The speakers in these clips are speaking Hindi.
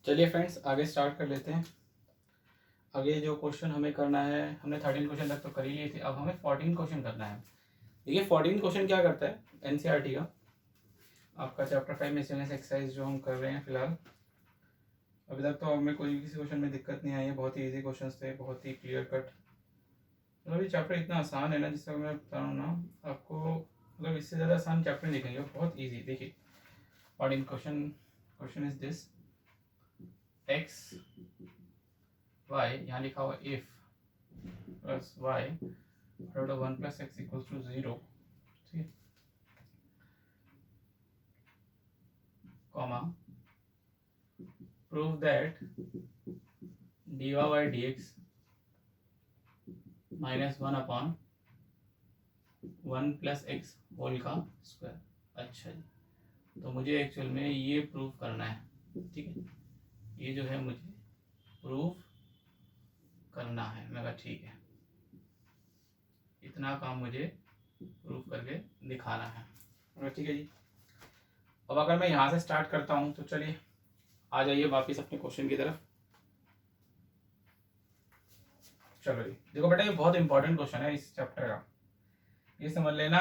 चलिए फ्रेंड्स, आगे स्टार्ट कर लेते हैं। आगे जो क्वेश्चन हमें करना है, हमने 13 क्वेश्चन तक तो कर ही लिए थे, अब हमें 14 क्वेश्चन करना है। देखिए 14 क्वेश्चन क्या करता है, एनसीईआरटी का आपका चैप्टर 5 मिसलेनियस एक्सरसाइज जो हम कर रहे हैं फिलहाल। अभी तक तो हमें कोई किसी क्वेश्चन में दिक्कत नहीं आई है, बहुत ही ईजी क्वेश्चन थे, बहुत ही क्लियर कट। मतलब ये चैप्टर इतना आसान है ना, जिसका मैं बता रहा हूँ ना आपको, मतलब इससे ज़्यादा आसान चैप्टर दिखेंगे, बहुत ईजी। देखिए 14 question is this, x y, यहाँ लिखा हुआ if plus y root of 1 plus x equals to 0, ठीक है, comma prove that dy by dx minus 1 upon 1 plus x whole का स्क्वायर। अच्छा जी, तो मुझे एक्चुअल में ये प्रूव करना है, ठीक है, ये जो है मुझे प्रूव करना है। मैं कहा ठीक है, इतना काम मुझे प्रूव करके दिखाना है, ठीक है जी। अब अगर मैं यहाँ से स्टार्ट करता हूँ तो चलिए आ जाइए वापस अपने क्वेश्चन की तरफ। चलो जी, देखो बेटा, ये बहुत इंपॉर्टेंट क्वेश्चन है इस चैप्टर का, ये समझ लेना,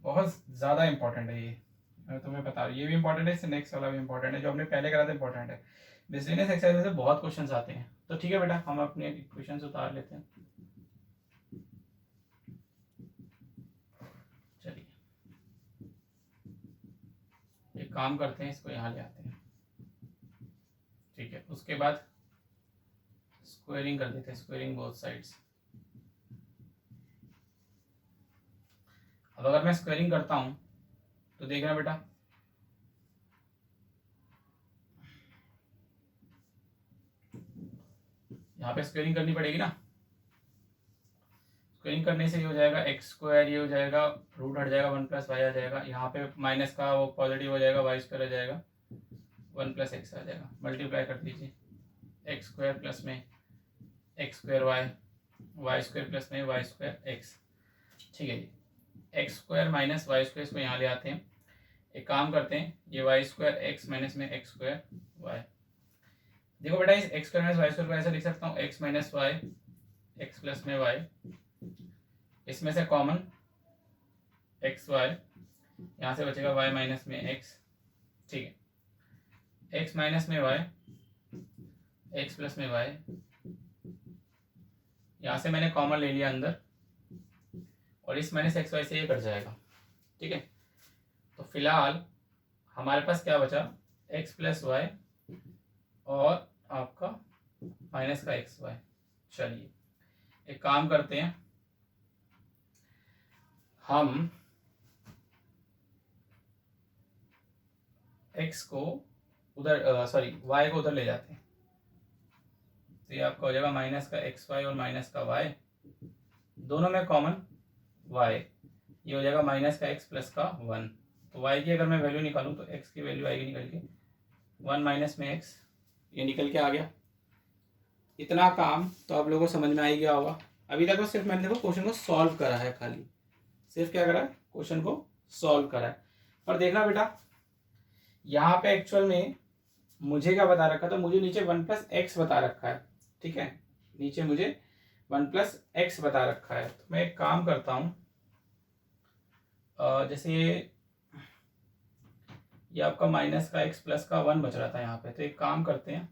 बहुत ज़्यादा इंपॉर्टेंट है ये। मैं तुम्हें बता रहा हूँ, ये भी इंपॉर्टेंट है, इससे नेक्स्ट वाला भी इंपॉर्टेंट है, जो हमने पहले करा था इंपॉर्टेंट है। मिसलेनियस एक्सरसाइज में से बहुत क्वेश्चंस आते हैं, तो ठीक है बेटा, हम अपने क्वेश्चंस उतार लेते हैं। चलिए एक काम करते हैं, इसको यहाँ ले आते हैं, ठीक है। उसके बाद स्क्वेयरिंग कर देते हैं, स्क्वेयरिंग बोथ साइड्स। अब अगर मैं स्क्वेयरिंग करता हूँ तो देखना बेटा, यहाँ पे स्क्वेयरिंग करनी पड़ेगी ना। स्क्वेयरिंग करने से ये हो जाएगा एक्स स्क्वायर, ये हो जाएगा रूट हट जाएगा, 1 प्लस वाई आ जाएगा, यहाँ पे माइनस का वो पॉजिटिव हो जाएगा, वाई स्क्वायर आ जाएगा, 1 प्लस एक्स आ जाएगा। मल्टीप्लाई कर दीजिए, एक्स स्क्वायर प्लस में x square y, y square plus में वाई स्क्वायर एक्स, ठीक है जी। X square minus y square, इसको यहाँ ले आते हैं। एक काम करते हैं, ये वाई स्क्वायर एक्स माइनस में एक्स स्क्वायर वाई। देखो बेटा, इस x square minus y square को ऐसे लिख सकता हूँ, x minus y x plus में वाई, इसमें से कॉमन एक्स वाई, यहाँ से बचेगा वाई माइनस में एक्स, ठीक है। एक्स माइनस में वाई एक्स प्लस में वाई, यहाँ से मैंने कॉमन ले लिया अंदर, और इस माइनस एक्स वाई से ये कट जाएगा, ठीक है। तो फिलहाल हमारे पास क्या बचा, एक्स प्लस वाई और आपका माइनस का एक्स वाई। चलिए एक काम करते हैं, हम x को उधर सॉरी y को उधर ले जाते हैं, तो ये आपका हो जाएगा माइनस का एक्स वाई और माइनस का y, दोनों में कॉमन y, ये हो जाएगा माइनस का x प्लस का 1। तो y की अगर मैं वैल्यू निकालूं तो x की वैल्यू आएगी निकल के 1 माइनस में x, ये निकल के आ गया। इतना काम तो आप लोगों को समझ में आ ही गया होगा। अभी तक तो सिर्फ मैंने देखो क्वेश्चन को सॉल्व करा है, खाली सिर्फ क्या करा है, क्वेश्चन को सॉल्व करा है। पर देखना बेटा, यहाँ पे एक्चुअल में मुझे क्या बता रखा था, मुझे नीचे 1 प्लस एक्स बता रखा है, ठीक है, नीचे मुझे 1 प्लस एक्स बता रखा है। तो मैं एक काम करता हूँ, जैसे ये आपका माइनस का एक्स प्लस का 1 बच रहा था यहाँ पे, तो एक काम करते हैं,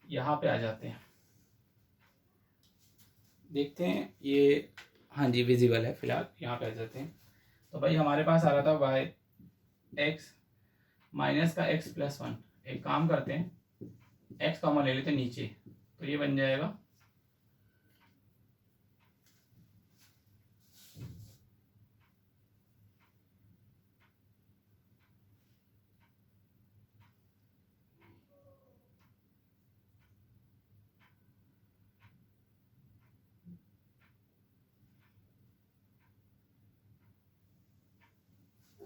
यहाँ पे आ जाते हैं, देखते हैं ये, हाँ जी विजिबल है, फिलहाल यहाँ पे आ जाते हैं। तो भाई हमारे पास आ रहा था वाई एक्स माइनस का एक्स प्लस 1, एक काम करते हैं, एक्स कॉमन ले लेते हैं नीचे, तो ये बन जाएगा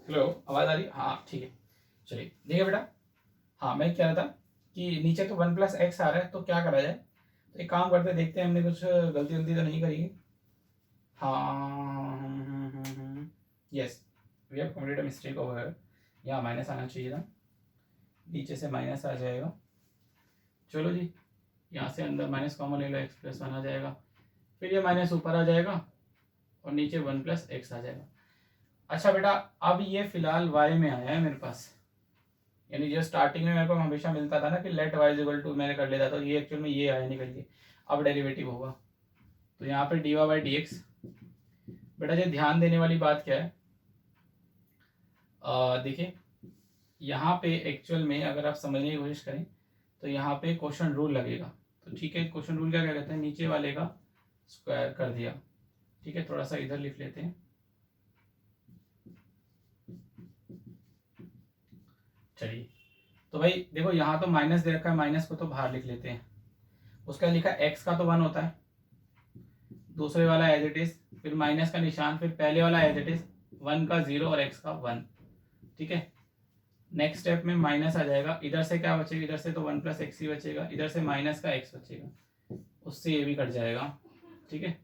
हेलो, आवाज़ आ रही है, हाँ ठीक है। चलिए देखिए बेटा, हाँ मैं कह रहा था कि नीचे तो 1 प्लस एक्स आ रहा है, तो क्या करा जाए, तो एक काम करते देखते हैं, हमने कुछ गलती वलती तो नहीं करी है। हाँ yes, we have committed a mistake over, यहाँ माइनस आना चाहिए था, नीचे से माइनस आ जाएगा, चलो जी, यहाँ से अंदर माइनस कॉमन ले लो, एक्स प्लस वन आ जाएगा, फिर ये माइनस ऊपर आ जाएगा और नीचे वन प्लस एक्स आ जाएगा। अच्छा बेटा, अब ये फिलहाल y में आया है मेरे पास, यानी जो स्टार्टिंग में मेरे को हमेशा मिलता था ना कि let y is equal to, मैंने कर लेता था, तो ये एक्चुअल में ये आया निकल के, अब डेरिवेटिव होगा। तो यहाँ पे d y by d x, बेटा ये ध्यान देने वाली बात क्या है, देखिए यहाँ पे एक्चुअल में अगर आप समझने की कोशिश करें तो यहाँ पे क्वेश्चन रूल लगेगा। तो ठीक है, क्वेश्चन रूल क्या क्या कहते हैं, नीचे वाले का स्क्वायर कर दिया, ठीक है, थोड़ा सा इधर लिख लेते हैं। चलिए, तो भाई देखो यहाँ तो माइनस दे रखा है, माइनस को तो बाहर लिख लेते हैं। उसका लिखा एक्स का तो 1 होता है, दूसरे वाला एज इट इज, फिर माइनस का निशान, फिर पहले वाला एज इट इज 1 का 0 और एक्स का 1, ठीक है। नेक्स्ट स्टेप में माइनस आ जाएगा, इधर से क्या बचेगा, इधर से तो 1 प्लस एक्स ही बचेगा, इधर से माइनस का एक्स बचेगा, उससे ये भी कट जाएगा, ठीक है।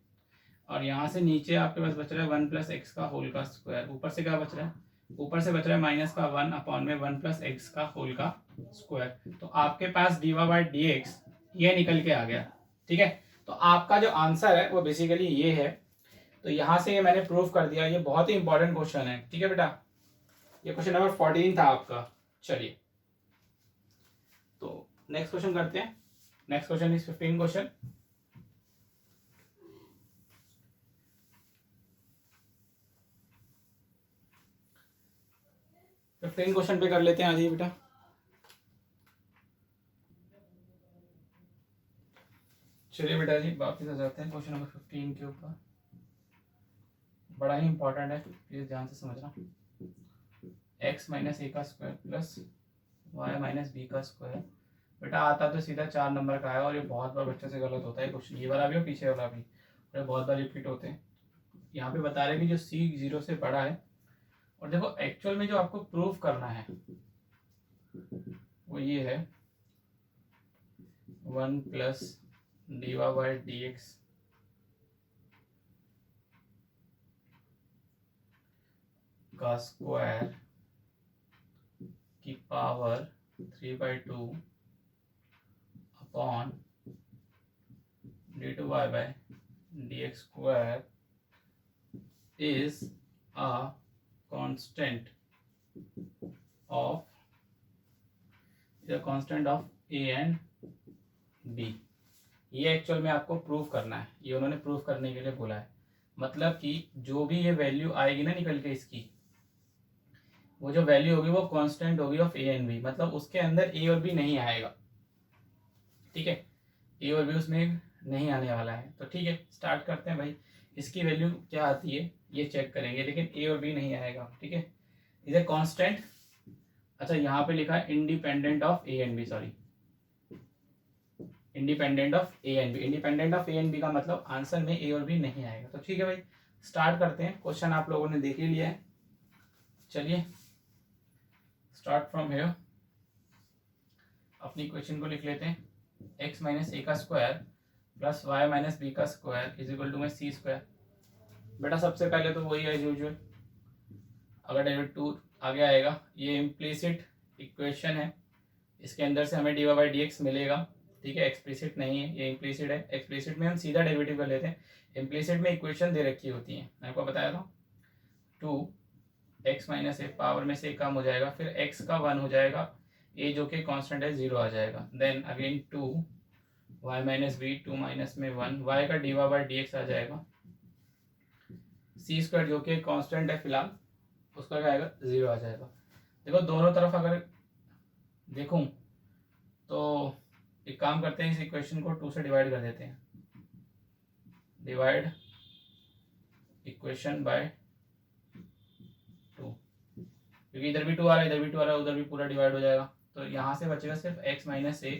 और यहाँ से नीचे आपके पास बच रहा है 1 प्लस एक्स का होल का स्क्वायर, ऊपर से क्या बच रहा है, ऊपर से बच रहा है माइनस का 1 अपॉन में 1 प्लस एक्स का होल का स्क्वायर। तो आपके पास d y by d x ये निकल के आ गया, ठीक है। तो आपका जो आंसर है वो बेसिकली ये है। तो यहाँ से ये मैंने प्रूव कर दिया, ये बहुत ही इंपॉर्टेंट क्वेश्चन है, ठीक है बेटा, ये क्वेश्चन नंबर 14 था आपका। चलिए, तो नेक्स्ट क्वेश्चन करते हैं। Next question is 15 question. Question पे कर लेते हैं आज ही बेटा। चलिए बेटा जी, वापिस आ जाते हैं क्वेश्चन नंबर 15 के ऊपर। बड़ा ही इंपॉर्टेंट है, प्लीज ध्यान से समझना। x माइनस ए का square plus y minus b का स्क्वायर, बेटा आता तो सीधा 4 नंबर का है, और ये बहुत बार बच्चों से गलत होता है क्वेश्चन, ये वाला भी और पीछे वाला भी, और ये बहुत बार रिपीट होते हैं। यहाँ पे बता रहे कि जो c 0 से बड़ा है, और देखो एक्चुअल में जो आपको प्रूफ करना है वो ये है 1 plus d y by d x का स्क्वायर की power 3/2 upon d two y by d x square is a constant of a and b। ये एक्चुअल में आपको प्रूफ करना है, ये उन्होंने प्रूफ करने के लिए बोला है। मतलब कि जो भी ये वैल्यू आएगी ना निकल के इसकी, वो जो वैल्यू होगी वो कांस्टेंट होगी ऑफ ए एंड बी, मतलब उसके अंदर ए और बी नहीं आएगा, ठीक है, ए और बी उसमें नहीं आने वाला है। तो ठीक है, स्टार्ट करते हैं भाई। इसकी वैल्यू क्या आती है ये चेक करेंगे, लेकिन ए और बी नहीं आएगा, ठीक है। इधर कांस्टेंट, अच्छा यहाँ पे लिखा है independent of a and b, sorry independent of a and b. Independent of a and b का मतलब आंसर में ए और बी नहीं आएगा। तो ठीक है भाई, स्टार्ट करते हैं। क्वेश्चन आप लोगों ने देख ही लिया है, चलिए स्टार्ट फ्रॉम हियर। अपनी क्वेश्चन को लिख लेते हैं, एक्स माइनस ए का square plus y minus b का स्क्वायर इज इक्वल टू में सी स्क्वायर। बेटा सबसे पहले तो वही है यूजुअल, अगर डेरिवेटिव आगे आएगा, ये इम्प्लीसिट इक्वेशन है, इसके अंदर से हमें d y by d x मिलेगा, ठीक है। एक्सप्लिसिट नहीं है, ये इम्प्लीसिट है। एक्सप्लिसिट में हम सीधा डेरिवेटिव कर लेते हैं, इम्प्लीसिट में इक्वेशन दे रखी होती है, मैं आपको बताया था। 2x माइनस ए पावर में से कम हो जाएगा, फिर x का 1 हो जाएगा, a जो कि कांस्टेंट है 0 आ जाएगा, then again 2y minus b, 2 minus में 1, y का d y by d x आ जाएगा, सी स्क्वायर जो कि कांस्टेंट है फिलहाल, उसका क्या आएगा 0 आ जाएगा। देखो दोनों तरफ अगर देखूं तो एक काम करते हैं, इस इक्वेशन को 2 से डिवाइड कर देते हैं, डिवाइड इक्वेशन बाय 2, क्योंकि इधर भी 2 आ रहा है, इधर भी 2 आ रहा है, उधर भी पूरा डिवाइड हो जाएगा। तो यहाँ से बचेगा सिर्फ x माइनस ए,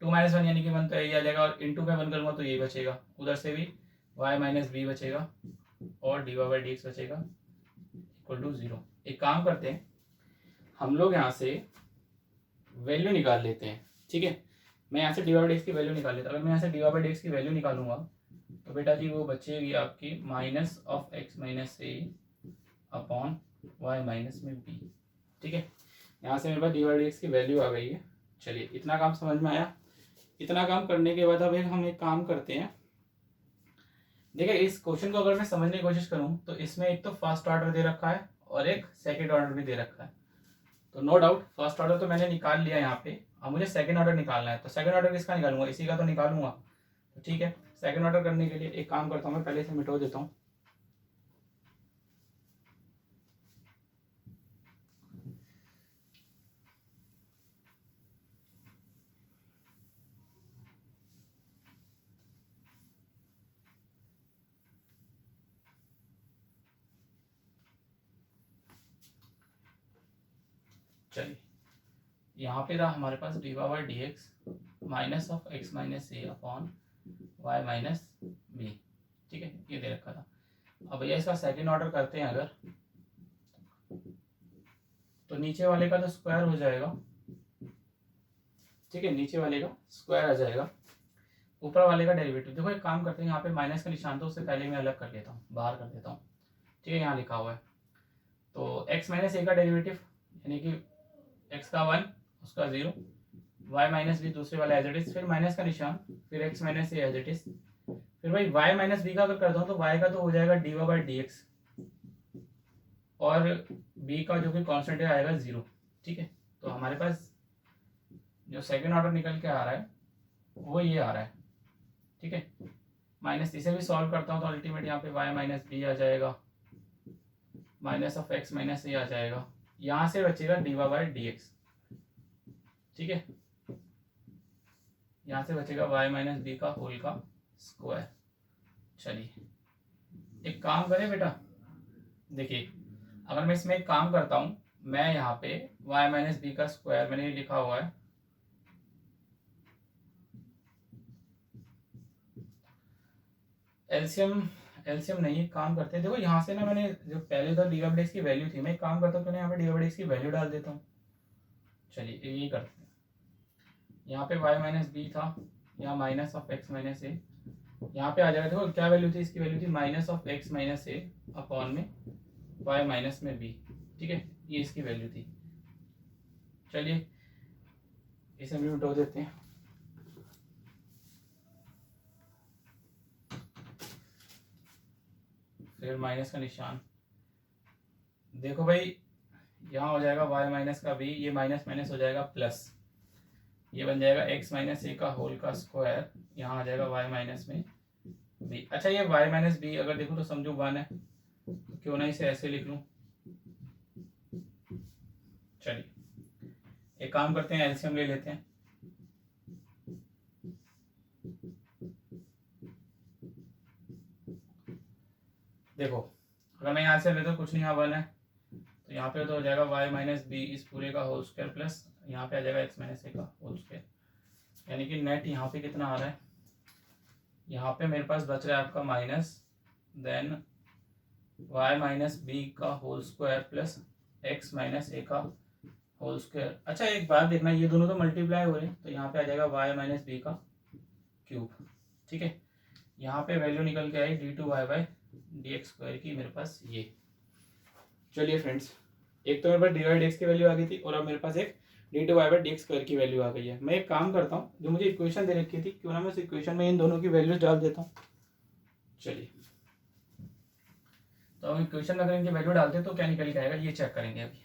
2 माइनस 1 यानी कि 1 तो यही आ जाएगा, और इंटू में 1 करूँगा तो यही बचेगा, उधर से भी y माइनस बी बचेगा और d y by d x बचेगा इक्वल टू 0। एक काम करते हैं, हम लोग यहाँ से वैल्यू निकाल लेते हैं, ठीक है। मैं यहाँ से d y by d x की वैल्यू निकाल लेता हूँ। अगर मैं यहाँ से d y by d x की वैल्यू निकालूंगा तो बेटा जी वो बचेगी आपकी minus of x minus a upon y minus में बी, ठीक है। यहाँ से मेरे पास डी वाई डी एक्स की वैल्यू आ गई है। चलिए इतना काम समझ में आया। इतना काम करने के बाद अब हम एक काम करते हैं। देखिए इस क्वेश्चन को अगर मैं समझने की कोशिश करूं तो इसमें एक तो फर्स्ट ऑर्डर दे रखा है और एक सेकंड ऑर्डर भी दे रखा है। तो नो डाउट फर्स्ट ऑर्डर तो मैंने निकाल लिया यहाँ पे, अब मुझे सेकंड ऑर्डर निकालना है। तो सेकंड ऑर्डर किसका निकालूंगा, इसी का तो निकालूंगा। तो ठीक है, सेकंड ऑर्डर करने के लिए एक काम करता हूँ, मैं पहले से मिटो देता हूँ। चलिए यहाँ पे था हमारे पास d by d x minus of x minus a upon y minus b. ठीक है, ये दे रखा था। अब भैया इसका सेकंड ऑर्डर करते हैं अगर, तो नीचे वाले का तो स्क्वायर हो जाएगा। ठीक है, नीचे वाले का स्क्वायर आ जाएगा, ऊपर वाले का डेरिवेटिव। देखो एक काम करते हैं, यहाँ पे माइनस का निशान तो उससे पहले मैं अलग कर लेता हूँ, बाहर कर देता हूँ। ठीक है, यहाँ लिखा हुआ है तो x माइनस ए का डेरिवेटिव यानी कि x का 1 उसका 0, y माइनस बी दूसरे वाला एज इट इज, फिर माइनस का निशान, फिर x minus a as it is, फिर भाई y माइनस बी का अगर कर दो तो y का तो हो जाएगा d y by d x और b का जो कि कॉन्स्टेंट है आएगा 0। ठीक है, तो हमारे पास जो सेकेंड ऑर्डर निकल के आ रहा है वो ये आ रहा है। ठीक है, माइनस इसे भी सॉल्व करता हूँ तो अल्टीमेट यहाँ पे y माइनस बी आ जाएगा, minus of x minus a आ जाएगा, यहाँ से बचेगा d y by d x. ठीक है, यहाँ से बचेगा y माइनस बी का होल का स्क्वायर। चलिए एक काम करें बेटा, देखिए अगर मैं इसमें एक काम करता हूँ, मैं यहाँ पे y माइनस बी का स्क्वायर मैंने लिखा हुआ है, एलसीएम एलसीएम नहीं, काम करते हैं। देखो यहाँ से ना मैंने जो पहले तो डी वाई की वैल्यू थी, मैं एक काम करता हूँ तो यहाँ पे डी वाई की वैल्यू डाल देता हूँ। चलिए ये करते हैं, यहाँ पे y माइनस बी था, यहाँ माइनस ऑफ x माइनस ए, यहाँ पे आ जाएगा। देखो क्या वैल्यू थी, इसकी वैल्यू थी minus of x minus a upon में y माइनस में b। ठीक है, ये इसकी वैल्यू थी। चलिए इसे भी मिटो देते हैं। फिर माइनस का निशान, देखो भाई यहाँ हो जाएगा y माइनस का b, ये माइनस माइनस हो जाएगा प्लस, ये बन जाएगा x माइनस ए का होल का स्क्वायर, यहाँ आ जाएगा y माइनस में b। अच्छा ये y माइनस बी अगर देखो तो समझो 1 है, तो क्यों ना इसे ऐसे लिख लूँ। चलिए एक काम करते हैं, एलसीएम ले लेते हैं। देखो अगर मैं यहाँ से लेता हूँ कुछ नहीं, यहाँ 1 है, तो यहाँ पे तो हो जाएगा y माइनस बी इस पूरे का होल स्क्वायर प्लस यहाँ पे आ जाएगा x माइनस ए का होल स्क्वायर, यानी कि नेट यहाँ पे कितना आ रहा है, यहाँ पे मेरे पास बच रहा है आपका minus, then y minus b का whole square plus x minus a का होल स्क्वायर। अच्छा एक बात देखना, ये दोनों तो मल्टीप्लाई हो रहे हैं, तो यहाँ पे आ जाएगा y माइनस बी का क्यूब। ठीक है, यहाँ पे वैल्यू निकल के आई d two y by d x square की मेरे पास ये। चलिए फ्रेंड्स, एक तो मेरे पास डी वाई डी एक्स की वैल्यू आ गई थी और अब मेरे पास एक d two y by d x square की वैल्यू आ गई है। मैं एक काम करता हूँ, जो मुझे इक्वेशन दे रखी थी, क्यों ना मैं उस इक्वेशन में इन दोनों की वैल्यूज डाल देता हूँ। चलिए तो हम इक्वेशन में अगर इनकी वैल्यू डालते हैं तो क्या निकल के आएगा ये चेक करेंगे अभी।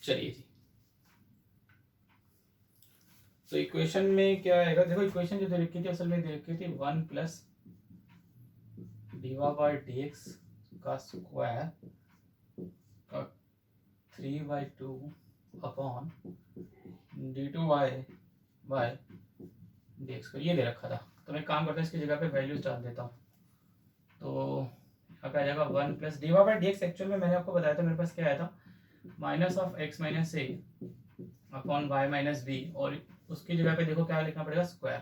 चलिए जी, तो इक्वेशन में क्या आएगा, देखो इक्वेशन जो दे रखी थी असल में दे रखी थी 1 plus d y by d x का स्क्वायर का 3/2 upon d two y by d x ये दे रखा था। तो मैं काम करता हूँ, इसकी जगह पे वैल्यूज डाल देता हूँ। तो यहाँ पे आ जाएगा 1 plus d y by d x, actual में मैंने आपको बताया था मेरे पास क्या आया था, minus of x minus a upon y minus b, और उसकी जगह पे देखो क्या लिखना पड़ेगा, स्क्वायर।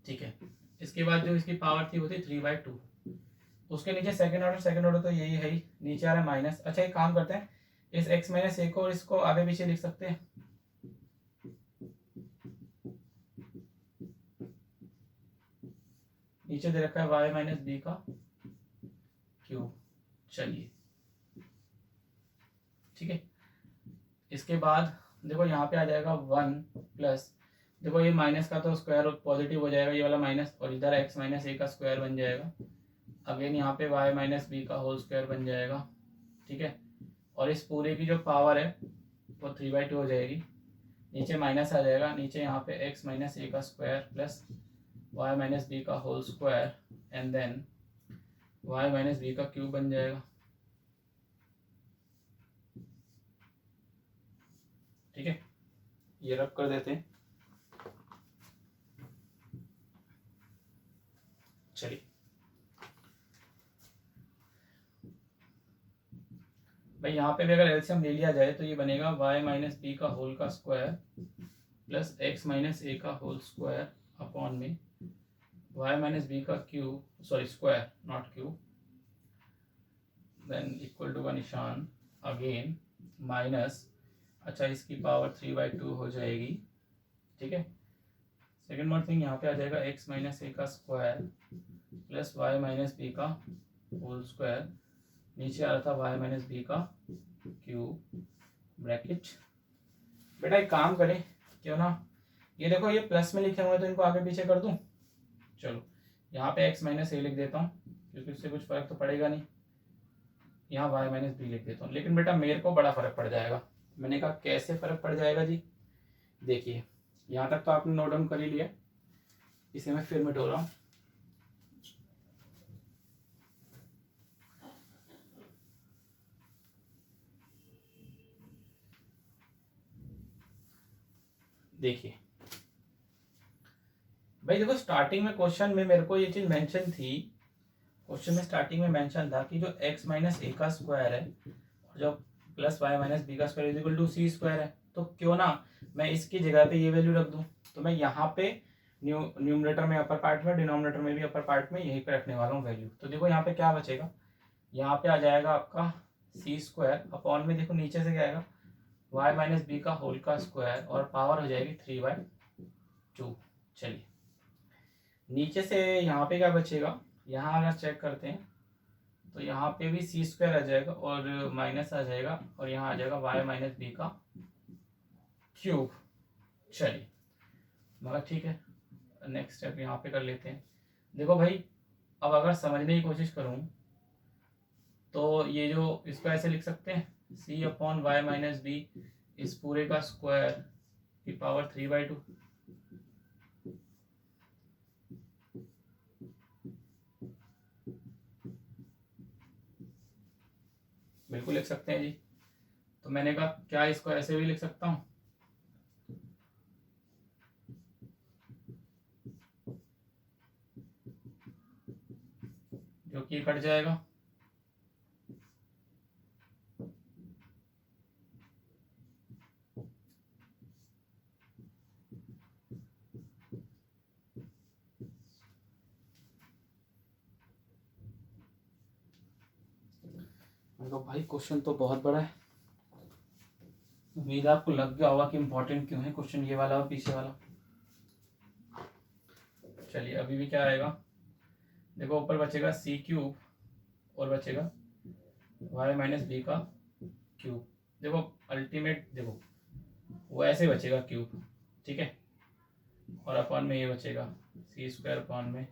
ठीक है, इसके बाद जो इसकी पावर थी वो थी 3/2, उसके नीचे सेकंड ऑर्डर तो यही है ही, नीचे आ रहा है माइनस। अच्छा एक काम करते हैं, इस x माइनस ए को और इसको आगे पीछे लिख सकते हैं। नीचे दे रखा है वाई माइनस बी का क्यूब। चलिए ठीक है, इसके बाद देखो यहाँ पे आ जाएगा 1 प्लस, देखो ये माइनस का तो स्क्वायर पॉजिटिव हो जाएगा ये वाला माइनस, और इधर x माइनस ए का स्क्वायर बन जाएगा। अगेन यहाँ पे y माइनस बी का होल स्क्वायर बन जाएगा। ठीक है, और इस पूरे की जो पावर है वो 3/2 हो जाएगी। नीचे माइनस आ जाएगा, नीचे यहाँ पे x माइनस ए का square plus y minus b का whole square and then y minus b का क्यूब बन जाएगा। ठीक है, ये रब कर देते हैं। चलिए भाई यहाँ पे भी अगर एलसीएम ले लिया जाए तो ये बनेगा y माइनस बी का होल का square plus x minus a का होल स्क्वायर अपॉन में y माइनस बी का cube, sorry square not cube, then equal to का निशान अगेन माइनस, अच्छा इसकी पावर 3/2 हो जाएगी। ठीक है, सेकेंड मोर थिंग यहाँ पे आ जाएगा x माइनस ए का square plus y minus b का होल स्क्वायर, नीचे आ रहा था y माइनस बी का क्यूब ब्रैकेट। बेटा एक काम करें, क्यों ना ये देखो ये प्लस में लिखे हुए तो इनको आगे पीछे कर दूं। चलो यहाँ पे x माइनस ए लिख देता हूँ क्योंकि उससे कुछ फर्क तो पड़ेगा नहीं, यहाँ y माइनस बी लिख देता हूँ। लेकिन बेटा मेरे को बड़ा फर्क पड़ जाएगा। मैंने कहा कैसे फर्क पड़ जाएगा जी, देखिए यहाँ तक तो आपने नोट डाउन कर ही लिया, इसे मैं फिर मिटो रहा हूँ। देखिए भाई देखो स्टार्टिंग में क्वेश्चन में मेरे को ये चीज मेंशन थी, क्वेश्चन में स्टार्टिंग में मेंशन था कि जो x माइनस ए का स्क्वायर है और जो प्लस y माइनस बी का square is equal to c square है, तो क्यों ना मैं इसकी जगह पे ये वैल्यू रख दूं। तो मैं यहाँ पे न्यूमरेटर में अपर पार्ट में, डिनोमिनेटर में भी अपर पार्ट में यहीं पे रखने वाला हूँ वैल्यू। तो देखो यहाँ पे क्या बचेगा, यहाँ पे आ जाएगा आपका सी स्क्वायर अपॉन में, देखो नीचे से क्या आएगा y माइनस बी का होल का स्क्वायर और पावर हो जाएगी 3/2। चलिए नीचे से यहाँ पे क्या बचेगा, यहाँ अगर चेक करते हैं तो यहाँ पे भी सी स्क्वायर आ जाएगा और माइनस आ जाएगा और यहाँ आ जाएगा y माइनस बी का क्यूब। चलिए मगर ठीक है, नेक्स्ट स्टेप यहाँ पे कर लेते हैं। देखो भाई अब अगर समझने की कोशिश करूँ तो ये जो इसको ऐसे लिख सकते हैं c अपॉन y माइनस बी इस पूरे का स्क्वायर की पावर 3/2। बिल्कुल लिख सकते हैं जी। तो मैंने कहा क्या इसको ऐसे भी लिख सकता हूँ, जो कि कट जाएगा। भाई क्वेश्चन तो बहुत बड़ा है, उम्मीद आपको लग गया होगा कि इम्पोर्टेंट क्यों है क्वेश्चन ये वाला और पीछे वाला। चलिए अभी भी क्या आएगा, देखो ऊपर बचेगा सी क्यूब और बचेगा y माइनस बी का क्यूब। देखो अल्टीमेट देखो वो ऐसे बचेगा क्यूब, ठीक है, और अपॉन में ये बचेगा सी स्क्वायर अपॉन में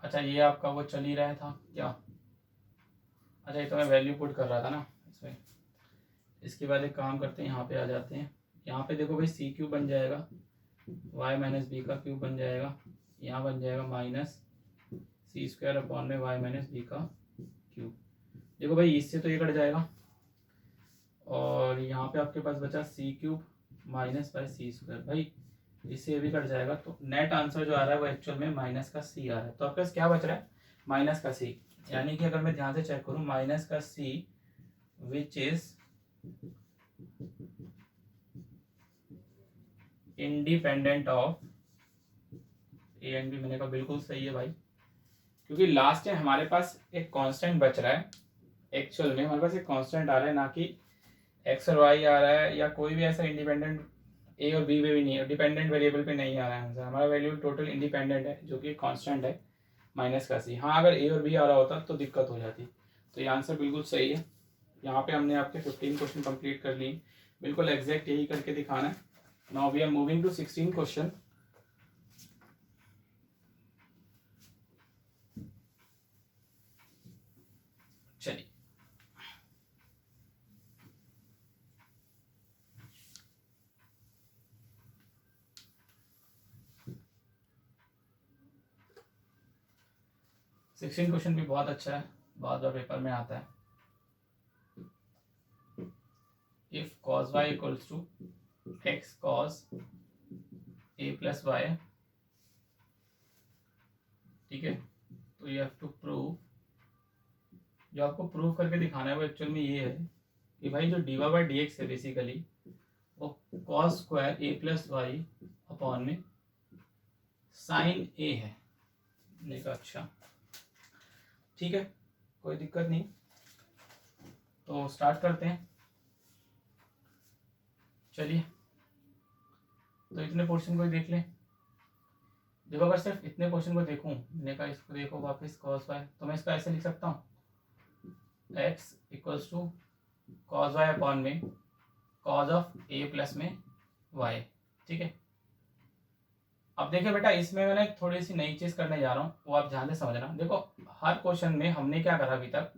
अच्छा ये आपका वो चल ही रहा था क्या, अच्छा ये तो मैं वैल्यू पुट कर रहा था ना इसमें। इसके बाद एक काम करते हैं, यहाँ पे आ जाते हैं, यहाँ पे देखो भाई सी क्यूब बन जाएगा, y माइनस बी का क्यूब बन जाएगा, यहाँ बन जाएगा माइनस सी स्क्वायर अपॉन में y माइनस बी का क्यूब। देखो भाई इससे तो ये कट जाएगा और यहाँ पे आपके पास बचा सी क्यूब माइनस बाय सी स्क्वायर, भाई इससे ये भी कट जाएगा। तो नेट आंसर जो आ रहा है वो एक्चुअल में माइनस का सी आ रहा है। तो आपके पास क्या बच रहा है, माइनस का सी, यानी कि अगर मैं ध्यान से चेक करूं माइनस का c which is independent of a and b. मैंने कहा बिल्कुल सही है भाई, क्योंकि लास्ट टाइम हमारे पास एक कांस्टेंट बच रहा है, एक्चुअल में हमारे पास एक कांस्टेंट आ रहा है, ना कि एक्स और वाई आ रहा है या कोई भी ऐसा इंडिपेंडेंट ए और बी में भी नहीं है, डिपेंडेंट वेरिएबल पे नहीं आ रहा है आंसर, हमारा वैल्यू टोटल इंडिपेंडेंट है जो कि कांस्टेंट है -का c। हाँ अगर ए और बी आ रहा होता तो दिक्कत हो जाती। तो ये आंसर बिल्कुल सही है। यहाँ पे हमने आपके 15 क्वेश्चन कंप्लीट कर लिए, बिल्कुल एग्जैक्ट यही करके दिखाना है। Now we are moving to 16 question. चलिए सिक्सटीन क्वेश्चन भी बहुत अच्छा है, बहुत बार पेपर में आता है। If cos y equals to x cos a plus y, ठीक है, तो यू हैव टू प्रूव, जो आपको प्रूव करके दिखाना है वो एक्चुअल में ये है कि भाई जो dy बाई डी एक्स है बेसिकली वो cos square a plus y upon में साइन a है। मैंने कहा अच्छा ठीक है, कोई दिक्कत नहीं, तो स्टार्ट करते हैं। चलिए तो इतने पोर्शन को ही देख लें। देखो अगर सिर्फ इतने क्वेश्चन को देखूं, मैंने कहा इसको देखो वापस cos y, तो मैं इसका ऐसे लिख सकता हूँ x equals to cos y upon में cos ऑफ a प्लस में y, ठीक है। अब देखिए बेटा इसमें मैंने थोड़ी सी नई चीज़ करने जा रहा हूँ, वो आप ध्यान से समझना। देखो हर क्वेश्चन में हमने क्या करा अभी तक,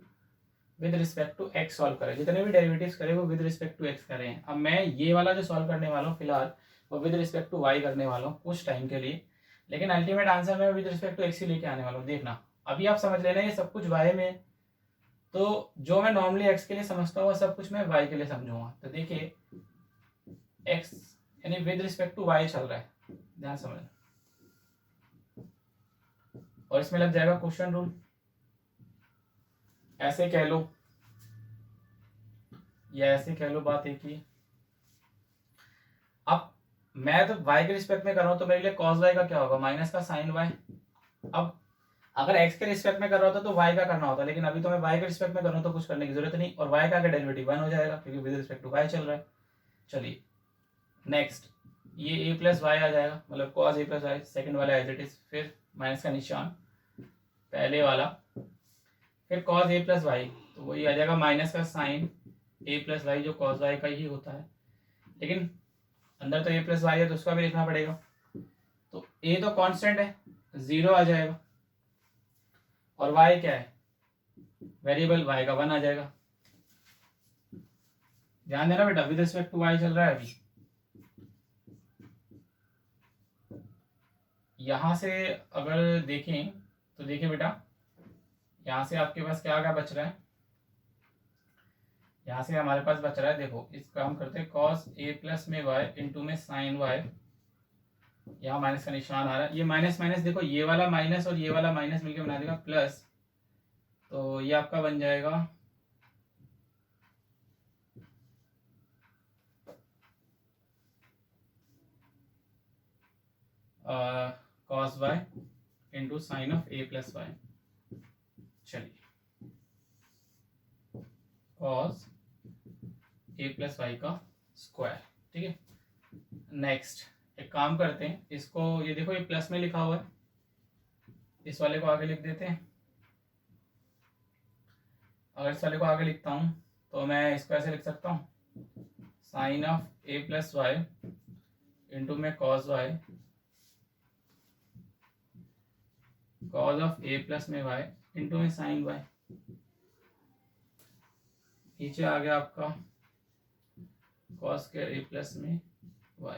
with respect to x solve करे, जितने भी डेरिवेटिव्स करे वो विद रिस्पेक्ट टू x करे हैं। अब मैं ये वाला जो सॉल्व करने वाला हूँ फिलहाल वो विद रिस्पेक्ट टू y करने वाला हूँ कुछ टाइम के लिए, लेकिन अल्टीमेट आंसर मैं विद रिस्पेक्ट टू x ही लेके आने वाला हूँ। देखना अभी आप समझ लेना ये सब कुछ y में, तो जो मैं नॉर्मली x के लिए समझता हूँ सब कुछ मैं y के लिए समझूंगा। तो देखिए x यानी विद रिस्पेक्ट टू y चल रहा है, ध्यान समझना, और इसमें लग जाएगा क्वेश्चन रूल, ऐसे कह लो या ऐसे कह लो, बात एक ही है। अब मैं तो y के रिस्पेक्ट में कर रहा हूं तो मेरे लिए cos y का क्या होगा, माइनस का साइन y। अब अगर x के रिस्पेक्ट में कर रहा होता तो y का करना होता, लेकिन अभी तो मैं y के रिस्पेक्ट में कर रहा हूं तो कुछ करने की जरूरत नहीं, और y का डेरिवेटिव 1 हो जाएगा क्योंकि विद रिस्पेक्ट टू y चल रहा है। चलिए नेक्स्ट ये a प्लस वाई आ जाएगा, मतलब cos a plus y, second वाला एज इट इज, फिर माइनस का निशान पहले वाला, फिर cos a प्लस वाई, तो वही आ जाएगा माइनस का साइन a प्लस वाई जो cos y का ही होता है, लेकिन अंदर तो a प्लस वाई है तो उसका भी लिखना पड़ेगा। तो a तो कांस्टेंट है 0 आ जाएगा, और y क्या है वेरिएबल, y का 1 आ जाएगा। ध्यान देना बेटा विद रिस्पेक्ट टू y चल रहा है अभी। यहां से अगर देखें तो देखिए बेटा यहाँ से आपके पास क्या क्या बच रहा है, यहाँ से हमारे पास बच रहा है, देखो इसका हम करते हैं cos a प्लस में y इंटू में साइन y, यहाँ माइनस का निशान आ रहा है, ये माइनस माइनस देखो ये वाला माइनस और ये वाला माइनस मिलकर बना देगा प्लस, तो ये आपका बन जाएगा cos y into sine of a plus y. चलिए cos a प्लस वाई का स्क्वायर, ठीक है। नेक्स्ट एक काम करते हैं, इसको ये देखो ये प्लस में लिखा हुआ है, इस वाले को आगे लिख देते हैं। अगर इस वाले को आगे लिखता हूँ तो मैं इसको ऐसे लिख सकता हूँ sine of a plus y into में cos y, cos of a plus में y इंटू में साइन y, नीचे आ गया आपका cos के a प्लस में y।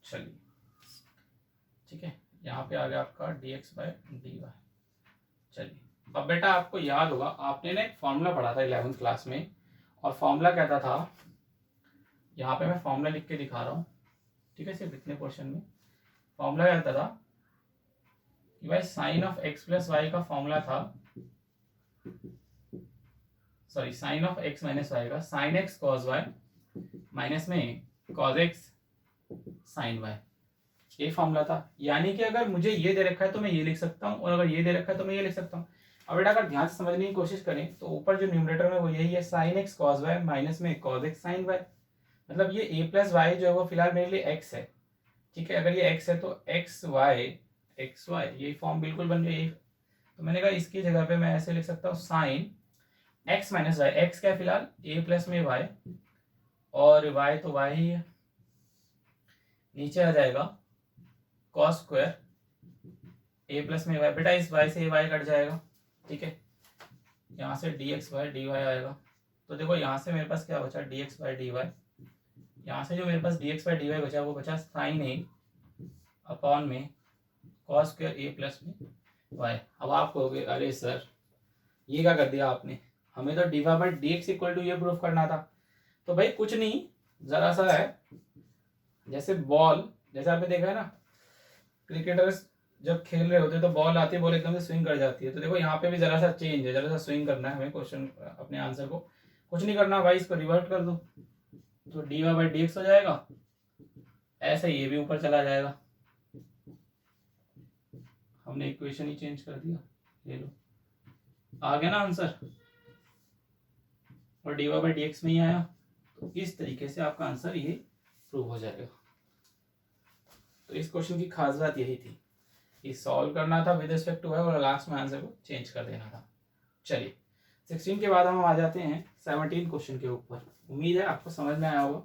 चलिए ठीक है, यहाँ पे आ गया आपका dx बाय dy। चलिए अब बेटा आपको याद होगा आपने ना एक फॉर्मूला पढ़ा था 11th क्लास में, और फॉर्मूला कहता था, यहाँ पे मैं फॉर्मूला लिख के दिखा रहा हूँ, ठीक है, सिर्फ इतने पोर्शन में। फॉर्मूला कहता था कि भाई sine of x plus y का फॉर्मूला था, sorry sine of x minus y का sine x cos y minus में cos x साइन y, ये फॉर्मूला था। यानी कि अगर मुझे ये दे रखा है तो मैं ये लिख सकता हूँ, और अगर ये दे रखा है तो मैं ये लिख सकता हूँ। अब बेटा अगर ध्यान से समझने की कोशिश करें तो ऊपर जो न्यूमरेटर में वो यही है sine x cos y minus में cos x साइन y, मतलब ये a प्लस वाई जो है वो फिलहाल मेरे लिए x है, ठीक है। अगर ये x है तो एक्स वाई ये फॉर्म बिल्कुल बन गई। तो मैंने कहा इसकी जगह पे मैं ऐसे लिख सकता हूँ sine x minus y. X क्या है फिलहाल a प्लस में y, और y तो y ही है, नीचे आ जाएगा कॉस स्क्वायर a प्लस में y। बेटा इस y से y कट जाएगा, ठीक है। यहाँ से dx बाई dy आएगा। तो देखो यहाँ से मेरे पास क्या बचा, dx बाई dy। यहाँ से जो मेरे पास dx बाई dy बचा वो बचा साइन a अपॉन में कॉस स्क्वायर a प्लस में y। अब आप कहोगे अरे सर ये क्या कर दिया आपने, हमें तो dy by dx equal to ये प्रूफ करना था। तो भाई कुछ नहीं, जरा सा है जैसे बॉल, जैसे आपने देखा है ना क्रिकेटर्स जब खेल रहे होते हैं तो बॉल आती है, बॉल एकदम से स्विंग कर जाती है। तो देखो यहाँ पे भी जरा सा चेंज है, जरा सा स्विंग करना है हमें क्वेश्चन अपने आंसर को, कुछ नहीं करना भाई, इसको रिवर्ट कर दो तो d y by d x हो जाएगा। ऐसे ये भी ऊपर चला जाएगा, हमने इक्वेशन ही चेंज कर दिया, ले लो आ गया ना आंसर, और d y by d x में ही आया। तो इस तरीके से आपका आंसर ये प्रूव हो जाएगा। तो इस क्वेश्चन की खास बात यही थी कि सॉल्व करना था विद रिस्पेक्ट टू वाई और लास्ट में आंसर को चेंज कर देना था। चलिए 16 के बाद हम आ जाते हैं 17 क्वेश्चन के ऊपर। उम्मीद है आपको समझ में आया होगा।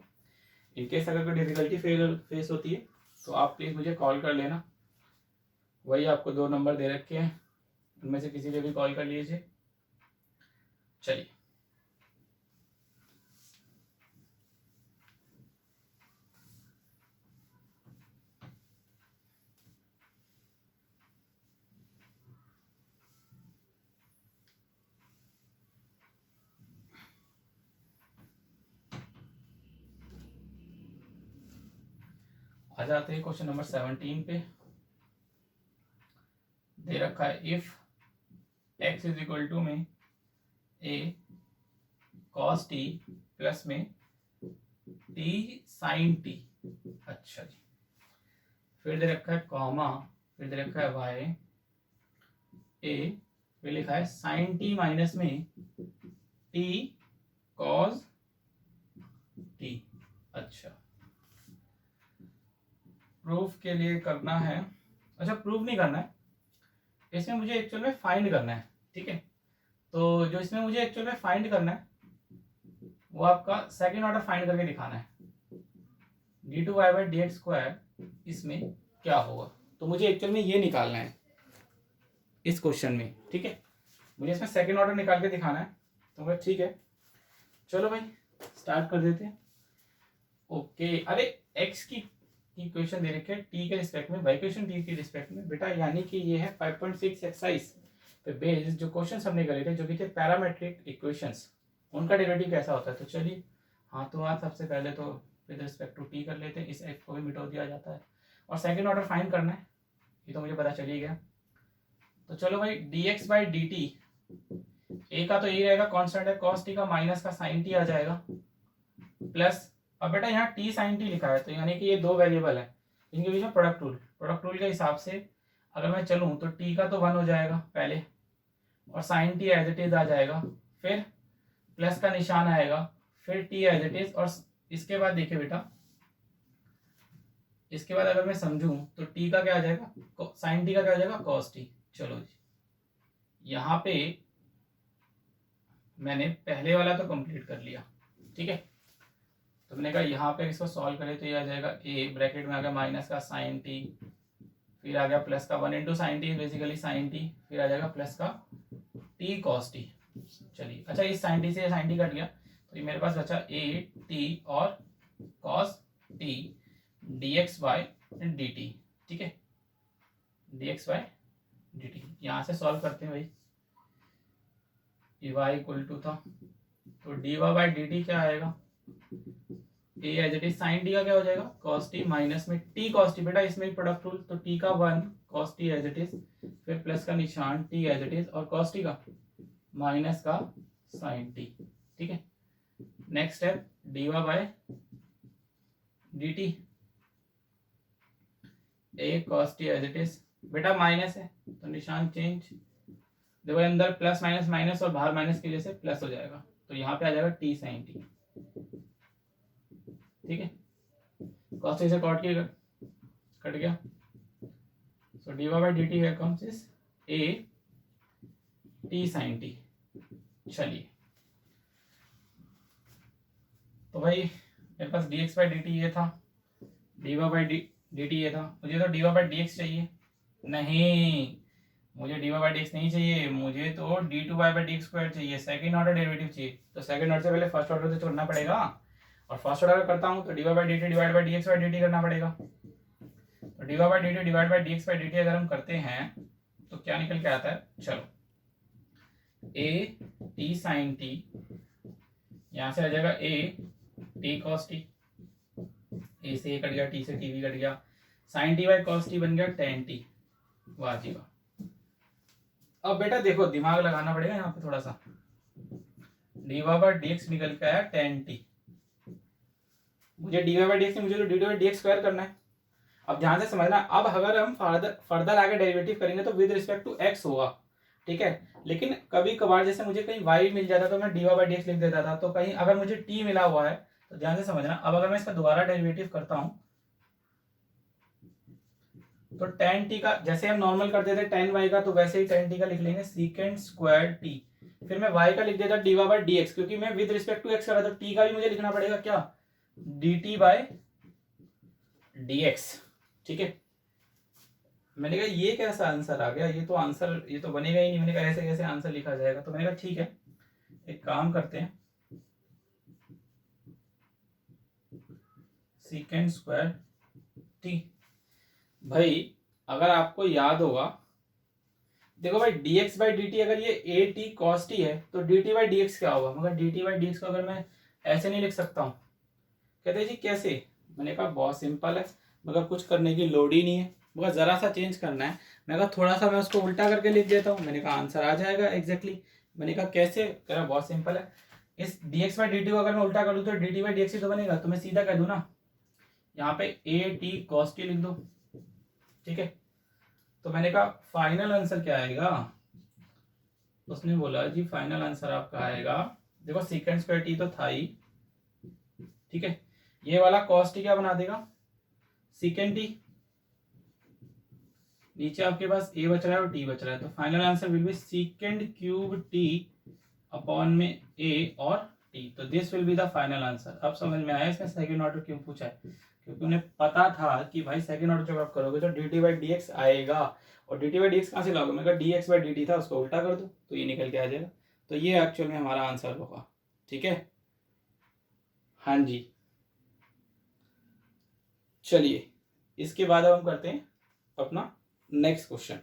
इनकेस अगर कोई डिफिकल्टी फेस होती है तो आप प्लीज़ मुझे कॉल कर लेना, वही आपको 2 नंबर दे रखे हैं, उनमें से किसी पे भी कॉल कर लीजिए। चलिए आ जाते हैं क्वेश्चन नंबर 17 पे। दे रखा है if x is equal to में a cos t प्लस में t sin t। अच्छा जी, फिर दे रखा है कॉमा, फिर दे रखा है y a, फिर लिखा है sin t माइनस में t cos t। अच्छा प्रूफ के लिए करना है, अच्छा प्रूफ नहीं करना है, इसमें मुझे एक्चुअल में फाइंड करना है, ठीक है। तो जो इसमें मुझे एक्चुअल में फाइंड करना है वो आपका सेकंड ऑर्डर फाइंड करके दिखाना है, d two y by d x square इसमें क्या होगा। तो मुझे एक्चुअल में ये निकालना है इस क्वेश्चन में, ठीक है। मुझे इसमें सेकंड ऑर्डर निकाल के दिखाना है। तो मैं ठीक है, चलो भाई स्टार्ट कर देते हैं। ओके, अरे एक्स की इक्वेशन दे रखी है टी के रिस्पेक्ट में, वाई इक्वेशन टी के रिस्पेक्ट में बेटा, यानी कि ये है 5.6 एक्सरसाइज पे बेस्ड जो क्वेश्चंस हमने करे थे, जो कि थे पैरामेट्रिक इक्वेशंस, उनका डेरिवेटिव कैसा होता है। तो चलिए हाथों हाथ सबसे पहले तो विद रिस्पेक्ट टू टी कर लेते हैं, इस एक्स को भी मिटो दिया जाता है, और सेकेंड ऑर्डर फाइंड करना है, ये तो मुझे पता चल ही गया। तो चलो भाई d x by d t, a का तो यही रहेगा कांस्टेंट है कॉस टी का, माइनस का साइन टी आ जाएगा, प्लस अब बेटा यहाँ टी साइन टी लिखा है तो यानी कि ये 2 वेरिएबल है, इनके बीच में प्रोडक्ट रूल के हिसाब से अगर मैं चलूँ तो टी का तो 1 हो जाएगा पहले, और sine t as it is आ जाएगा, फिर प्लस का निशान आएगा, फिर टी एज इट इज, और इसके बाद देखिए बेटा, इसके बाद अगर मैं समझूं तो टी का क्या आ जाएगा, साइन टी का क्या आ जाएगा कॉस टी। चलो जी, यहाँ पे मैंने पहले वाला तो कंप्लीट कर लिया, ठीक है। तो मैंने कहा यहाँ पे इसको सॉल्व करें तो ये आ जाएगा ए ब्रैकेट में आ गया माइनस का साइन टी, फिर आ गया प्लस का 1 into sine t basically sine t, फिर आ जाएगा प्लस का टी कॉस टी। चलिए अच्छा, इस साइन टी से साइन टी कट गया तो ये मेरे पास बचा ए टी और cos T D x by d T, ठीक है, D x by d T. यहाँ से सॉल्व करते हैं भाई, ये वाई इक्वल टू था तो d y by d t क्या आएगा, a as it is, sine t का क्या हो जाएगा कॉस टी, माइनस में टी कॉस टी, बेटा इसमें प्रोडक्ट रूल तो टी का 1 cos t as it is, फिर प्लस का निशान टी एज इट इज, और कॉस टी का माइनस का साइन टी, ठीक है। Next step d y by d t, a cos t as it is, बेटा माइनस है तो निशान चेंज, देखो अंदर प्लस माइनस माइनस और बाहर माइनस की वजह से प्लस हो जाएगा, तो यहाँ पे आ जाएगा टी साइन टी, ठीक है, cos t से cot की कट गया, सो dy by d T comes is a t sin t। चलिए तो भाई मेरे पास dx बाई डी टी ये था, dy बाई डी टी ये था, मुझे तो dy बाई dx चाहिए। नहीं, मुझे dy बाई dx नहीं चाहिए, मुझे तो d2 बाई डी स्क्वायर चाहिए, सेकंड ऑर्डर डेरिवेटिव चाहिए। तो सेकंड ऑर्डर से पहले फर्स्ट ऑर्डर तो करना पड़ेगा, और फर्स्ट ऑर्डर करता हूँ तो dy by d T divide by dx by dt करना पड़ेगा। तो dy by d T divide by dx by dt अगर हम करते हैं तो क्या निकल के आता है, चलो a t sin t, यहाँ से आ जाएगा a t cos t, a से a कट गया, t से t भी कट गया, sin t by cos t बन गया tan t। वाह जी वाह। अब बेटा देखो दिमाग लगाना पड़ेगा यहाँ पे थोड़ा सा, dy बाई dx निकल के आया tan t, मुझे dy बाई dx मुझे तो dy बाई dx स्क्वायर करना है। अब ध्यान से समझना, अब अगर हम फर्दर आगे डेरिवेटिव करेंगे तो विद रिस्पेक्ट टू x होगा, ठीक है। लेकिन कभी कभार जैसे मुझे कहीं y मिल जाता तो मैं dy बाई dx लिख देता था, तो कहीं अगर मुझे t मिला हुआ है तो ध्यान से समझना, अब अगर मैं इसका दोबारा डेरिवेटिव करता हूं तो tan t का जैसे हम नॉर्मल करते थे tan y का, तो वैसे ही tan t का लिख लेंगे सीकेंड स्क्वायर t, फिर मैं y का लिख देता dy बाई dx, क्योंकि मैं विद रिस्पेक्ट टू x कर रहा था, तो t का भी मुझे लिखना पड़ेगा क्या, dt बाई dx, ठीक है। मैंने कहा ये कैसा आंसर आ गया, ये तो आंसर ये तो बनेगा ही नहीं, मैंने कहा ऐसे कैसे आंसर लिखा जाएगा। तो मैंने कहा ठीक है, एक काम करते हैं, सीकेंड स्क्वायर टी। भाई अगर आपको याद होगा, देखो भाई dx बाई डी टी अगर ये a t cos t है तो dt बाई dx क्या होगा, मगर dt बाई dx को अगर मैं ऐसे नहीं लिख सकता हूँ, कहते जी कैसे, मैंने कहा बहुत सिंपल है, मगर कुछ करने की लोड ही नहीं है, मगर जरा सा चेंज करना है। मैंने कहा थोड़ा सा मैं उसको उल्टा करके लिख देता हूँ, मैंने कहा आंसर आ जाएगा एग्जैक्टली। मैंने कहा कैसे, कह रहा बहुत सिंपल है, इस dx बाई डी टी को अगर मैं उल्टा कर दूँ तो dt बाई dx ही तो बनेगा, तो मैं सीधा कह दूँ ना, यहाँ पे a t cos t लिख दो, ठीक है। तो मैंने कहा फाइनल आंसर क्या आएगा, उसने बोला जी फाइनल आंसर आपका आएगा, देखो सीकेंड स्क्वायर टी तो था ही, ठीक है, ये वाला cos t क्या बना देगा, सीकेंड टी, नीचे आपके पास a बच रहा है और t बच रहा है, तो final answer will be सीकेंड cube t upon में a और t, तो this will be the final answer. अब समझ में आया इसमें सेकंड ऑर्डर क्यों पूछा है, क्योंकि उन्हें पता था कि भाई सेकंड ऑर्डर जब आप करोगे तो dt बाई dx आएगा, और dt बाई dx कहाँ से लाओगे, मैं कहा dx बाई dt था उसको उल्टा कर दो तो ये निकल के आ जाएगा, तो ये एक्चुअल में हमारा आंसर होगा, ठीक है। हाँ जी, चलिए इसके बाद अब हम करते हैं अपना नेक्स्ट क्वेश्चन।